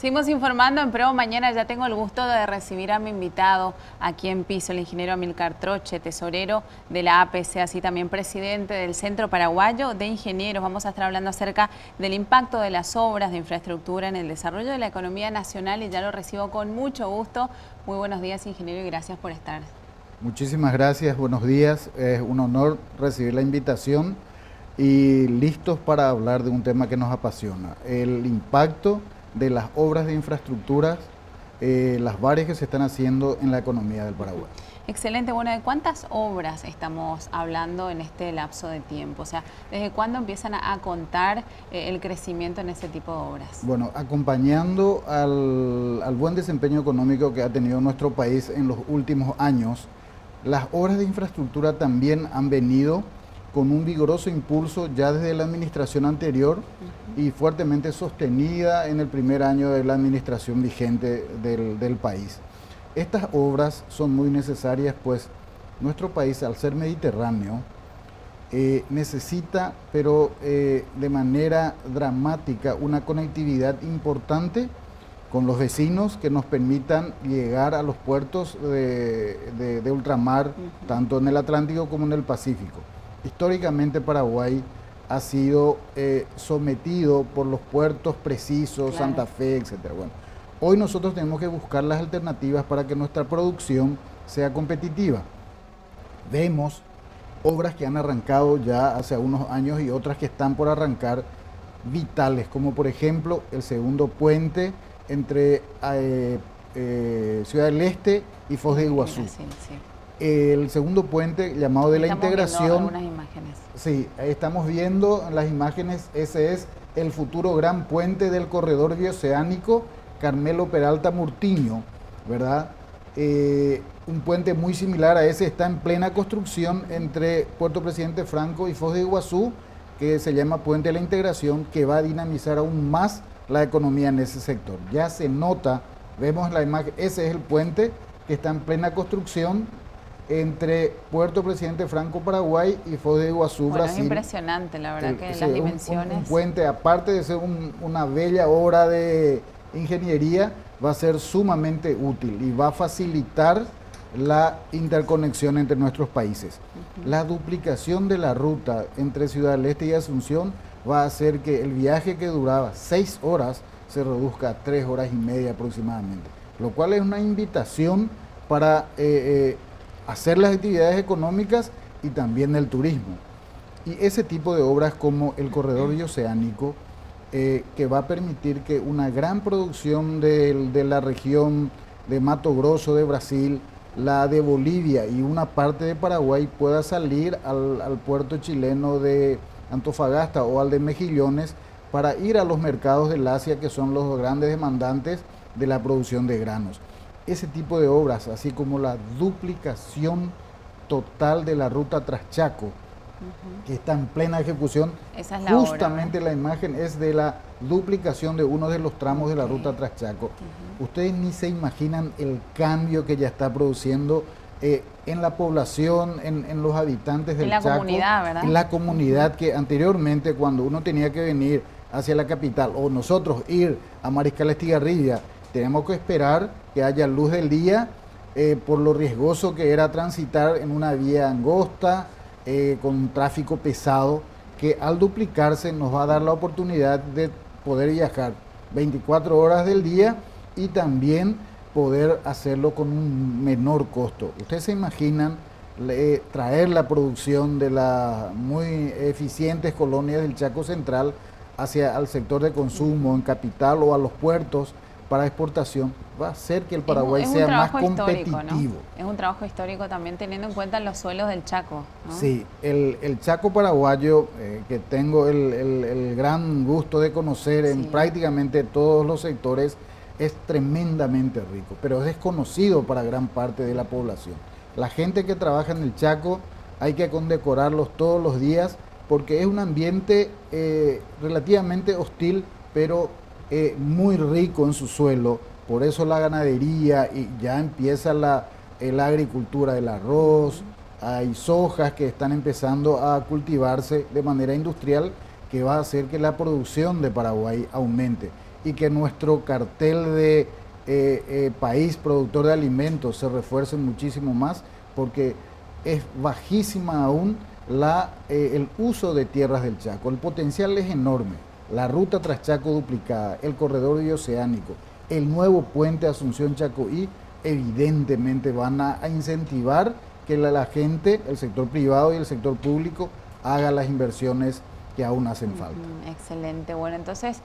Seguimos informando en Pro Mañana. Ya tengo el gusto de recibir a mi invitado aquí en piso, el ingeniero Amílcar Troche, tesorero de la APC, así también presidente del Centro Paraguayo de Ingenieros. Vamos a estar hablando acerca del impacto de las obras de infraestructura en el desarrollo de la economía nacional y ya lo recibo con mucho gusto. Muy buenos días, ingeniero, y gracias por estar. Muchísimas gracias, buenos días. Es un honor recibir la invitación y listos para hablar de un tema que nos apasiona, el impacto de las obras de infraestructuras, las varias que se están haciendo en la economía del Paraguay. Excelente. Bueno, ¿de cuántas obras estamos hablando en este lapso de tiempo? O sea, ¿desde cuándo empiezan a contar el crecimiento en ese tipo de obras? Bueno, acompañando al buen desempeño económico que ha tenido nuestro país en los últimos años, las obras de infraestructura también han venido con un vigoroso impulso ya desde la administración anterior y fuertemente sostenida en el primer año de la administración vigente del país. Estas obras son muy necesarias, pues nuestro país, al ser mediterráneo, necesita, pero de manera dramática, una conectividad importante con los vecinos que nos permitan llegar a los puertos de ultramar, tanto en el Atlántico como en el Pacífico. Históricamente Paraguay ha sido sometido por los puertos precisos, claro. Santa Fe, etc. Bueno, hoy nosotros tenemos que buscar las alternativas para que nuestra producción sea competitiva. Vemos obras que han arrancado ya hace unos años y otras que están por arrancar, vitales, como por ejemplo el segundo puente entre Ciudad del Este y Foz de Iguazú. Brasil, sí. El segundo puente llamado de la integración. Estamos viendo algunas imágenes. Sí, estamos viendo las imágenes, ese es el futuro gran puente del corredor bioceánico Carmelo Peralta Murtiño, ¿verdad? Un puente muy similar a ese está en plena construcción entre Puerto Presidente Franco y Foz de Iguazú, que se llama Puente de la Integración, que va a dinamizar aún más la economía en ese sector. Ya se nota, vemos la imagen, ese es el puente que está en plena construcción entre Puerto Presidente Franco, Paraguay y Foz de Iguazú, Brasil. Es impresionante, la verdad, que las dimensiones. Un puente, aparte de ser una bella obra de ingeniería, va a ser sumamente útil y va a facilitar la interconexión entre nuestros países. La duplicación de la ruta entre Ciudad del Este y Asunción va a hacer que el viaje que duraba 6 horas se reduzca a 3 horas y media aproximadamente, lo cual es una invitación para hacer las actividades económicas y también el turismo. Y ese tipo de obras como el corredor bioceánico, que va a permitir que una gran producción de la región de Mato Grosso de Brasil, la de Bolivia y una parte de Paraguay pueda salir al puerto chileno de Antofagasta o al de Mejillones para ir a los mercados del Asia, que son los grandes demandantes de la producción de granos. Ese tipo de obras, así como la duplicación total de la ruta Traschaco, que está en plena ejecución. Esa es la justamente obra, ¿no? La imagen es de la duplicación de uno de los tramos de la ruta Traschaco. Ustedes ni se imaginan el cambio que ya está produciendo en la población, en los habitantes del Chaco. En la comunidad, ¿verdad? En la comunidad, que anteriormente, cuando uno tenía que venir hacia la capital o nosotros ir a Mariscal Estigarribia, tenemos que esperar que haya luz del día por lo riesgoso que era transitar en una vía angosta, con tráfico pesado, que al duplicarse nos va a dar la oportunidad de poder viajar 24 horas del día y también poder hacerlo con un menor costo. Ustedes se imaginan traer la producción de las muy eficientes colonias del Chaco Central hacia el sector de consumo en capital o a los puertos para exportación, va a hacer que el Paraguay sea más competitivo. ¿No? Es un trabajo histórico también teniendo en cuenta los suelos del Chaco, ¿no? Sí, el Chaco paraguayo, que tengo el gran gusto de conocer en prácticamente todos los sectores, es tremendamente rico, pero es desconocido para gran parte de la población. La gente que trabaja en el Chaco hay que condecorarlos todos los días porque es un ambiente relativamente hostil, pero muy rico en su suelo. Por eso la ganadería, y ya empieza la agricultura del arroz, hay sojas que están empezando a cultivarse de manera industrial, que va a hacer que la producción de Paraguay aumente. y que nuestro cartel de país productor de alimentos se refuerce muchísimo más, porque es bajísima aún el uso de tierras del Chaco. El potencial es enorme. La ruta Traschaco duplicada, el corredor bioceánico, el nuevo puente Asunción-Chacoí, evidentemente van a incentivar que la gente, el sector privado y el sector público, haga las inversiones que aún hacen falta. Excelente. Bueno, entonces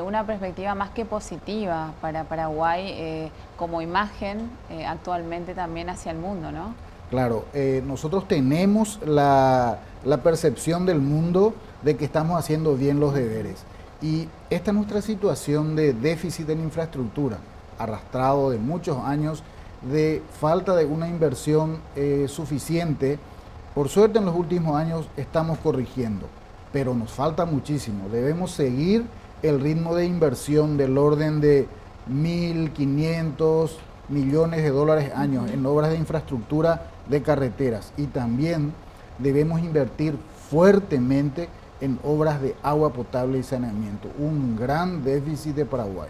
una perspectiva más que positiva para Paraguay como imagen actualmente también hacia el mundo, ¿no? Claro, nosotros tenemos la percepción del mundo de que estamos haciendo bien los deberes. Y esta es nuestra situación de déficit en infraestructura, arrastrado de muchos años, de falta de una inversión suficiente. Por suerte en los últimos años estamos corrigiendo, pero nos falta muchísimo. Debemos seguir el ritmo de inversión del orden de 1.500 millones de dólares años en obras de infraestructura de carreteras, y también debemos invertir fuertemente en obras de agua potable y saneamiento, un gran déficit de Paraguay.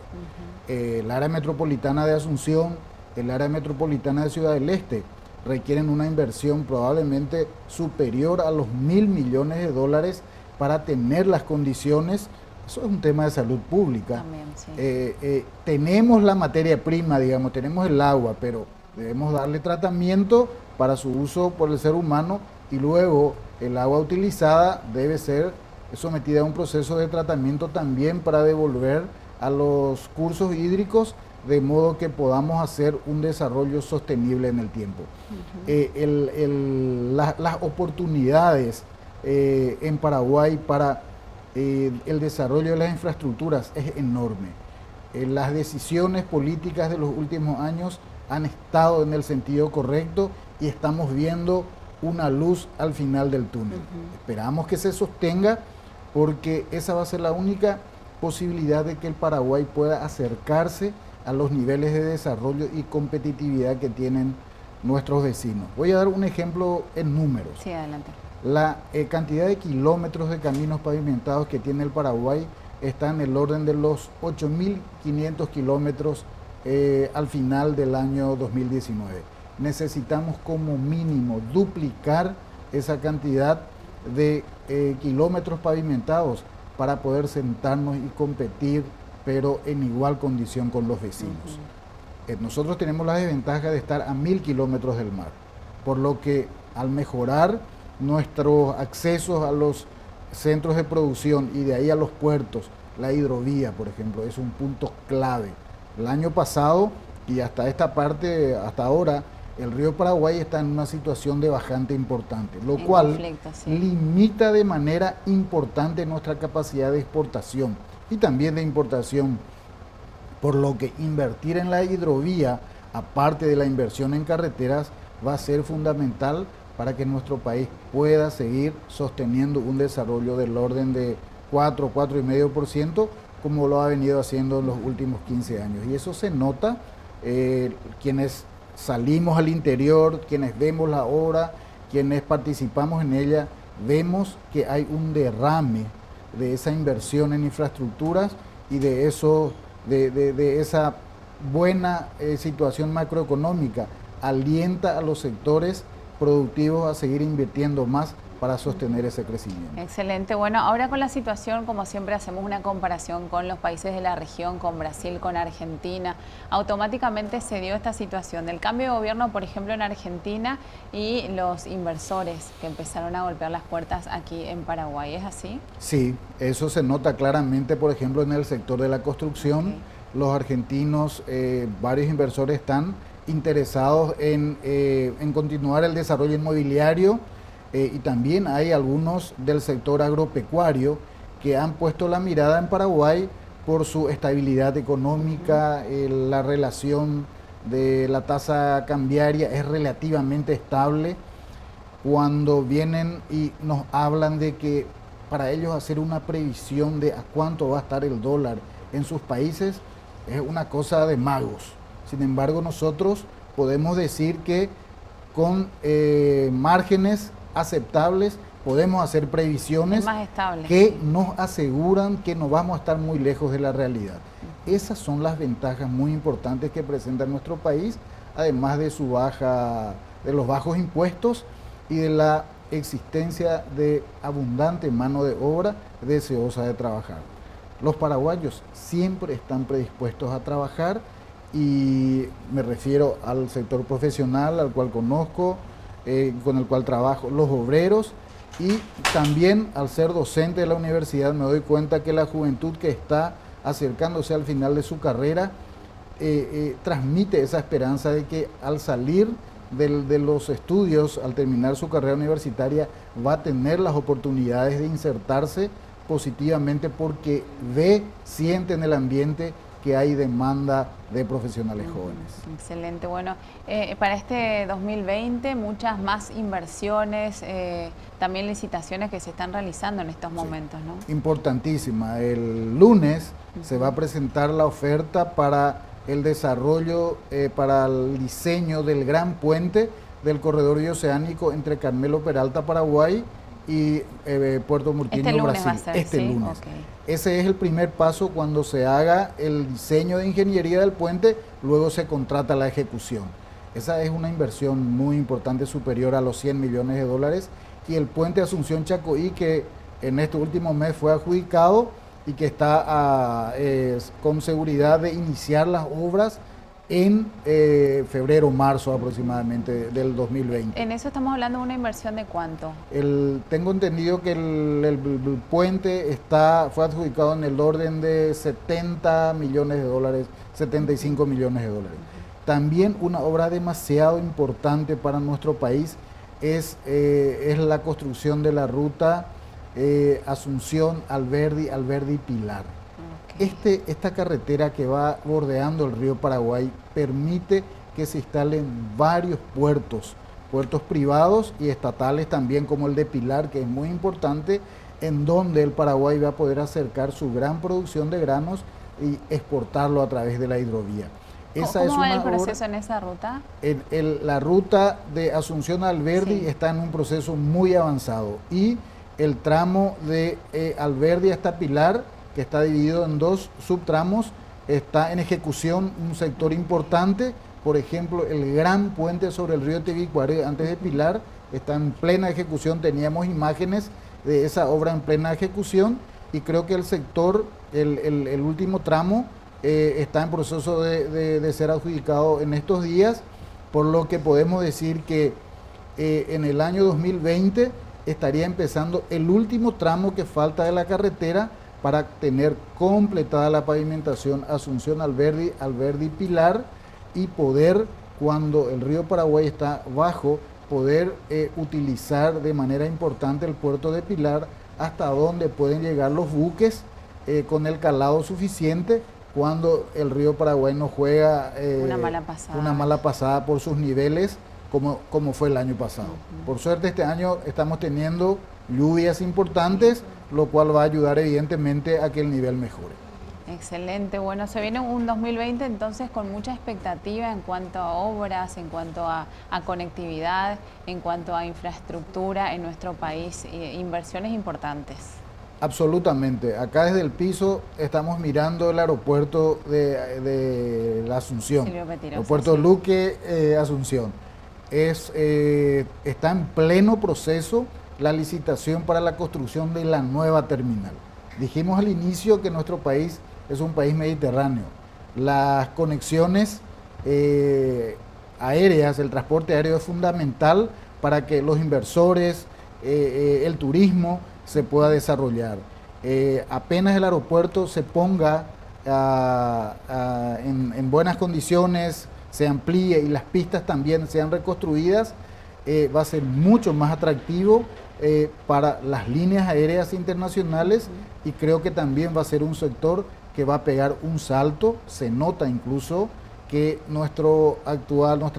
El área metropolitana de Asunción, el área metropolitana de Ciudad del Este requieren una inversión probablemente superior a los 1.000 millones de dólares para tener las condiciones. Eso es un tema de salud pública. También, sí. Tenemos la materia prima, digamos, tenemos el agua, pero debemos darle tratamiento para su uso por el ser humano, y luego el agua utilizada debe ser sometida a un proceso de tratamiento también para devolver a los cursos hídricos, de modo que podamos hacer un desarrollo sostenible en el tiempo. Las oportunidades en Paraguay para el desarrollo de las infraestructuras es enorme. Las decisiones políticas de los últimos años han estado en el sentido correcto y estamos viendo una luz al final del túnel. Esperamos que se sostenga, porque esa va a ser la única posibilidad de que el Paraguay pueda acercarse a los niveles de desarrollo y competitividad que tienen nuestros vecinos. Voy a dar un ejemplo en números. Sí, adelante. La cantidad de kilómetros de caminos pavimentados que tiene el Paraguay está en el orden de los 8.500 kilómetros al final del año 2019. Necesitamos como mínimo duplicar esa cantidad de kilómetros pavimentados para poder sentarnos y competir, pero en igual condición con los vecinos. Nosotros tenemos la desventaja de estar a 1.000 kilómetros del mar, por lo que al mejorar nuestros accesos a los centros de producción y de ahí a los puertos, la hidrovía, por ejemplo, es un punto clave. El año pasado y hasta esta parte, hasta ahora, el río Paraguay está en una situación de bajante importante, lo cual limita de manera importante nuestra capacidad de exportación y también de importación, por lo que invertir en la hidrovía, aparte de la inversión en carreteras, va a ser fundamental para que nuestro país pueda seguir sosteniendo un desarrollo del orden de 4,5%, como lo ha venido haciendo en los últimos 15 años. Y eso se nota, quienes salimos al interior, quienes vemos la obra, quienes participamos en ella, vemos que hay un derrame de esa inversión en infraestructuras y de eso, de esa buena situación macroeconómica. Alienta a los sectores productivos a seguir invirtiendo más para sostener ese crecimiento. Excelente. Bueno, ahora con la situación, como siempre hacemos una comparación con los países de la región, con Brasil, con Argentina, automáticamente se dio esta situación del cambio de gobierno, por ejemplo, en Argentina, y los inversores que empezaron a golpear las puertas aquí en Paraguay. ¿Es así? Sí, eso se nota claramente, por ejemplo, en el sector de la construcción. Los argentinos, varios inversores están interesados en continuar el desarrollo inmobiliario, y también hay algunos del sector agropecuario que han puesto la mirada en Paraguay por su estabilidad económica. La relación de la tasa cambiaria es relativamente estable. Cuando vienen y nos hablan de que para ellos hacer una previsión de a cuánto va a estar el dólar en sus países es una cosa de magos. Sin embargo, nosotros podemos decir que con márgenes aceptables podemos hacer Es previsiones más estable. que nos aseguran que no vamos a estar muy lejos de la realidad. Esas son las ventajas muy importantes que presenta nuestro país, además de su de los bajos impuestos y de la existencia de abundante mano de obra deseosa de trabajar. Los paraguayos siempre están predispuestos a trabajar y me refiero al sector profesional, al cual conozco, con el cual trabajo, los obreros, y también al ser docente de la universidad me doy cuenta que la juventud que está acercándose al final de su carrera transmite esa esperanza de que al salir de los estudios, al terminar su carrera universitaria, va a tener las oportunidades de insertarse positivamente porque siente en el ambiente que hay demanda de profesionales jóvenes. Excelente, bueno, para este 2020 muchas más inversiones, también licitaciones que se están realizando en estos momentos, ¿no? Importantísima, el lunes se va a presentar la oferta para el desarrollo, para el diseño del gran puente del corredor bioceánico entre Carmelo Peralta, Paraguay, y Puerto Murquinho, lunes Brasil. Va a ser, este ¿sí? lunes. Okay. Ese es el primer paso cuando se haga el diseño de ingeniería del puente, luego se contrata la ejecución. Esa es una inversión muy importante, superior a los 100 millones de dólares, y el puente Asunción-Chacoí, que en este último mes fue adjudicado y que está con seguridad de iniciar las obras en febrero, marzo aproximadamente del 2020. En eso estamos hablando de una inversión de ¿cuánto? Tengo entendido que el puente fue adjudicado en el orden de 70 millones de dólares, 75 millones de dólares. También una obra demasiado importante para nuestro país es la construcción de la ruta Asunción, Alberdi, Pilar. Esta carretera que va bordeando el río Paraguay permite que se instalen varios puertos privados y estatales también, como el de Pilar, que es muy importante, en donde el Paraguay va a poder acercar su gran producción de granos y exportarlo a través de la hidrovía. ¿Cómo va el proceso en esa ruta? La ruta de Asunción a Alberdi está en un proceso muy avanzado, y el tramo de Alberdi hasta Pilar, que está dividido en dos subtramos, está en ejecución un sector importante. Por ejemplo, el gran puente sobre el río Tebicuare antes de Pilar está en plena ejecución. Teníamos imágenes de esa obra en plena ejecución, y creo que el sector, el último tramo, está en proceso de ser adjudicado en estos días, por lo que podemos decir que en el año 2020 estaría empezando el último tramo que falta de la carretera para tener completada la pavimentación Asunción-Alberdi, Pilar, y poder, cuando el río Paraguay está bajo, poder utilizar de manera importante el puerto de Pilar, hasta donde pueden llegar los buques con el calado suficiente cuando el río Paraguay no juega una mala pasada por sus niveles, como fue el año pasado. Por suerte este año estamos teniendo lluvias importantes, lo cual va a ayudar evidentemente a que el nivel mejore. Excelente, bueno, se viene un 2020 entonces con mucha expectativa en cuanto a obras, en cuanto a conectividad, en cuanto a infraestructura en nuestro país, inversiones importantes. Absolutamente, acá desde el piso estamos mirando el aeropuerto de la Asunción, aeropuerto Luque, Asunción. Está en pleno proceso la licitación para la construcción de la nueva terminal. Dijimos al inicio que nuestro país es un país mediterráneo. Las conexiones aéreas, el transporte aéreo es fundamental para que los inversores, el turismo se pueda desarrollar. Apenas el aeropuerto se ponga en buenas condiciones, se amplíe y las pistas también sean reconstruidas, va a ser mucho más atractivo para las líneas aéreas internacionales, y creo que también va a ser un sector que va a pegar un salto. Se nota incluso que nuestra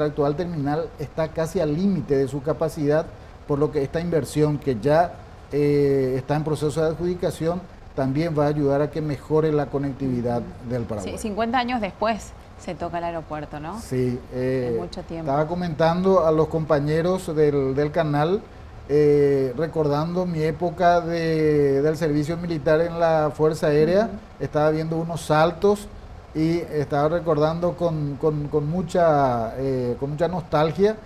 actual terminal está casi al límite de su capacidad, por lo que esta inversión, que ya está en proceso de adjudicación, también va a ayudar a que mejore la conectividad del Paraguay. Sí, 50 años después se toca el aeropuerto, ¿no? Sí, de mucho tiempo. Estaba comentando a los compañeros del canal recordando mi época del servicio militar en la Fuerza Aérea, estaba viendo unos saltos y estaba recordando con mucha nostalgia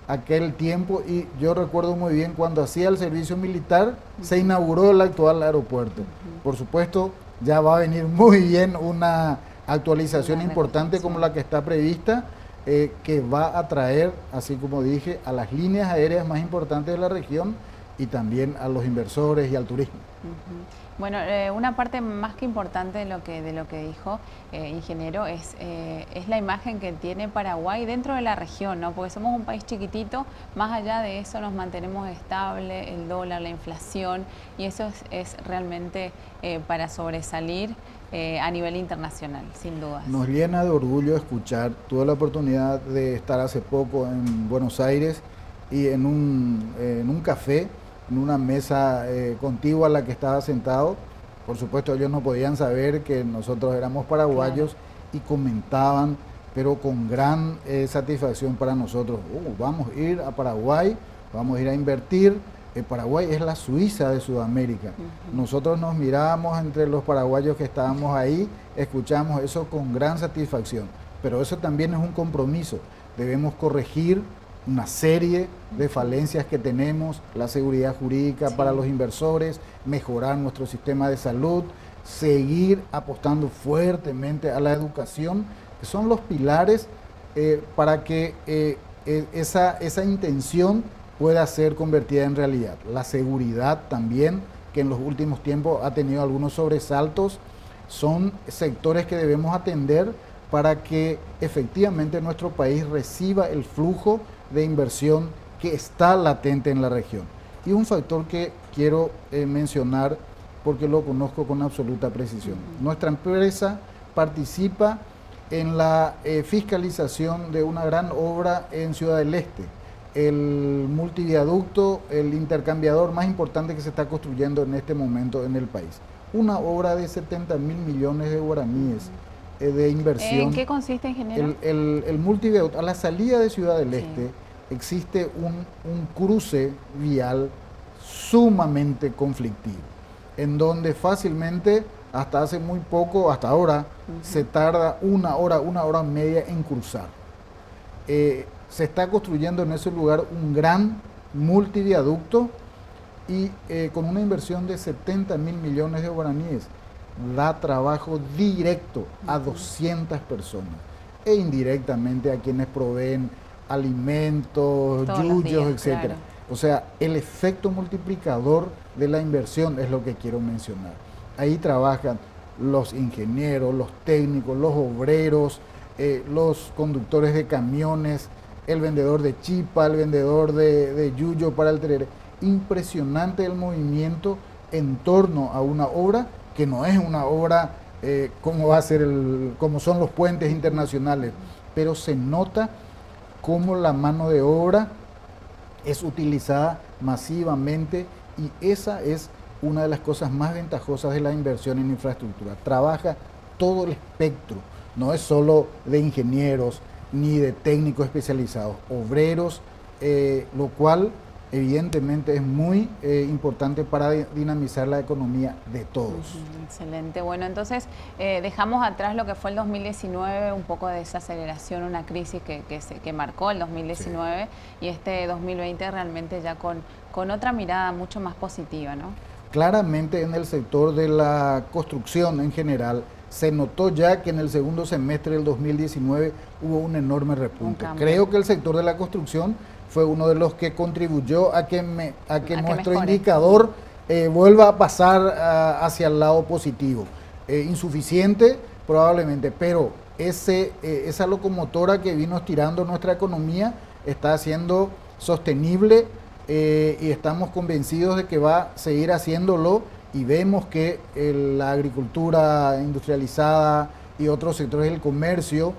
aquel tiempo, y yo recuerdo muy bien cuando hacía el servicio militar se inauguró el actual aeropuerto. Por supuesto, ya va a venir muy bien una actualización importante como la que está prevista, que va a traer, así como dije, a las líneas aéreas más importantes de la región y también a los inversores y al turismo. Bueno, una parte más que importante de lo que dijo, ingeniero, es la imagen que tiene Paraguay dentro de la región, ¿no? Porque somos un país chiquitito, más allá de eso nos mantenemos estable, el dólar, la inflación, y eso es realmente para sobresalir a nivel internacional, sin dudas. Nos llena de orgullo escuchar. Tuve la oportunidad de estar hace poco en Buenos Aires y en un café, en una mesa contigua a la que estaba sentado. Por supuesto, ellos no podían saber que nosotros éramos paraguayos, claro, y comentaban, pero con gran satisfacción para nosotros: vamos a ir a Paraguay, vamos a ir a invertir. Paraguay es la Suiza de Sudamérica. Nosotros nos mirábamos entre los paraguayos que estábamos ahí, escuchamos eso con gran satisfacción, pero eso también es un compromiso. Debemos corregir una serie de falencias que tenemos: la seguridad jurídica para los inversores, mejorar nuestro sistema de salud, seguir apostando fuertemente a la educación, que son los pilares para que esa intención pueda ser convertida en realidad. La seguridad también, que en los últimos tiempos ha tenido algunos sobresaltos, son sectores que debemos atender para que efectivamente nuestro país reciba el flujo de inversión que está latente en la región. Y un factor que quiero mencionar porque lo conozco con absoluta precisión. Nuestra empresa participa en la fiscalización de una gran obra en Ciudad del Este, el multiviaducto, el intercambiador más importante que se está construyendo en este momento en el país. Una obra de 70.000 millones de guaraníes de inversión. ¿En qué consiste, ingeniero? El multiviaducto, a la salida de Ciudad del Este, existe un cruce vial sumamente conflictivo, en donde fácilmente, hasta hace muy poco, hasta ahora, se tarda una hora y media en cruzar. Se está construyendo en ese lugar un gran multiviaducto y con una inversión de 70.000 millones de guaraníes da trabajo directo a 200 personas e indirectamente a quienes proveen alimentos, yuyos, etc. Claro. O sea, el efecto multiplicador de la inversión es lo que quiero mencionar. Ahí trabajan los ingenieros, los técnicos, los obreros, los conductores de camiones, el vendedor de chipa, el vendedor de yuyo para el tereré. Impresionante el movimiento en torno a una obra que no es una obra como son los puentes internacionales, pero se nota cómo la mano de obra es utilizada masivamente, y esa es una de las cosas más ventajosas de la inversión en infraestructura. Trabaja todo el espectro, no es solo de ingenieros ni de técnicos especializados, obreros, lo cual evidentemente es muy importante para dinamizar la economía de todos. Excelente. Bueno, entonces dejamos atrás lo que fue el 2019, un poco de desaceleración, una crisis que marcó el 2019, y este 2020 realmente ya con otra mirada mucho más positiva, ¿no? Claramente en el sector de la construcción en general, se notó ya que en el segundo semestre del 2019 hubo un enorme repunte. Creo que el sector de la construcción fue uno de los que contribuyó a que nuestro indicador vuelva a pasar hacia el lado positivo. Insuficiente probablemente, pero esa locomotora que vino estirando nuestra economía está siendo sostenible, y estamos convencidos de que va a seguir haciéndolo, y vemos que la agricultura industrializada y otros sectores del comercio,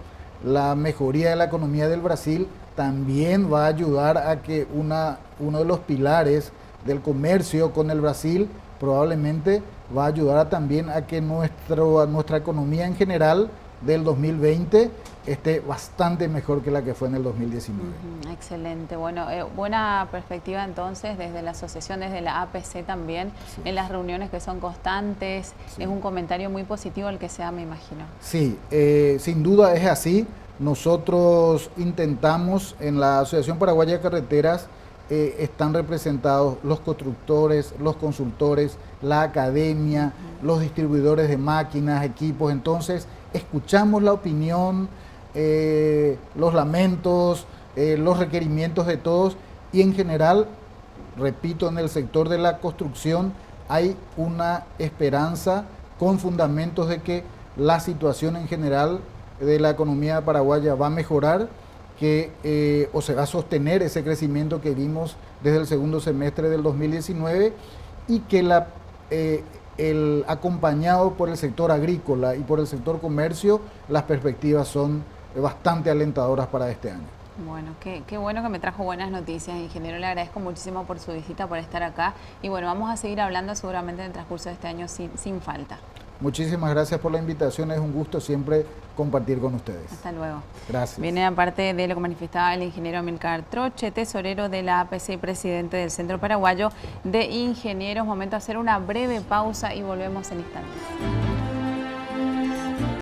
la mejoría de la economía del Brasil también va a ayudar a que uno de los pilares del comercio con el Brasil probablemente va a ayudar también a que nuestra economía en general del 2020 esté bastante mejor que la que fue en el 2019. Excelente, bueno, buena perspectiva entonces desde la asociación, desde la APC también, sí, en las reuniones que son constantes, sí, es un comentario muy positivo el que se da, me imagino. Sí, sin duda es así. Nosotros intentamos, en la Asociación Paraguaya de Carreteras, están representados los constructores, los consultores, la academia, los distribuidores de máquinas, equipos. Entonces, escuchamos la opinión, los lamentos, los requerimientos de todos, y en general, repito, en el sector de la construcción hay una esperanza con fundamentos de que la situación en general de la economía paraguaya va a mejorar, que o se va a sostener ese crecimiento que vimos desde el segundo semestre del 2019, y que acompañado por el sector agrícola y por el sector comercio, las perspectivas son bastante alentadoras para este año. Bueno, qué bueno que me trajo buenas noticias, ingeniero. Le agradezco muchísimo por su visita, por estar acá. Y bueno, vamos a seguir hablando seguramente en el transcurso de este año sin falta. Muchísimas gracias por la invitación, es un gusto siempre compartir con ustedes. Hasta luego. Gracias. Viene aparte de lo que manifestaba el ingeniero Amílcar Troche, tesorero de la APC y presidente del Centro Paraguayo de Ingenieros. Momento de hacer una breve pausa y volvemos en instantes.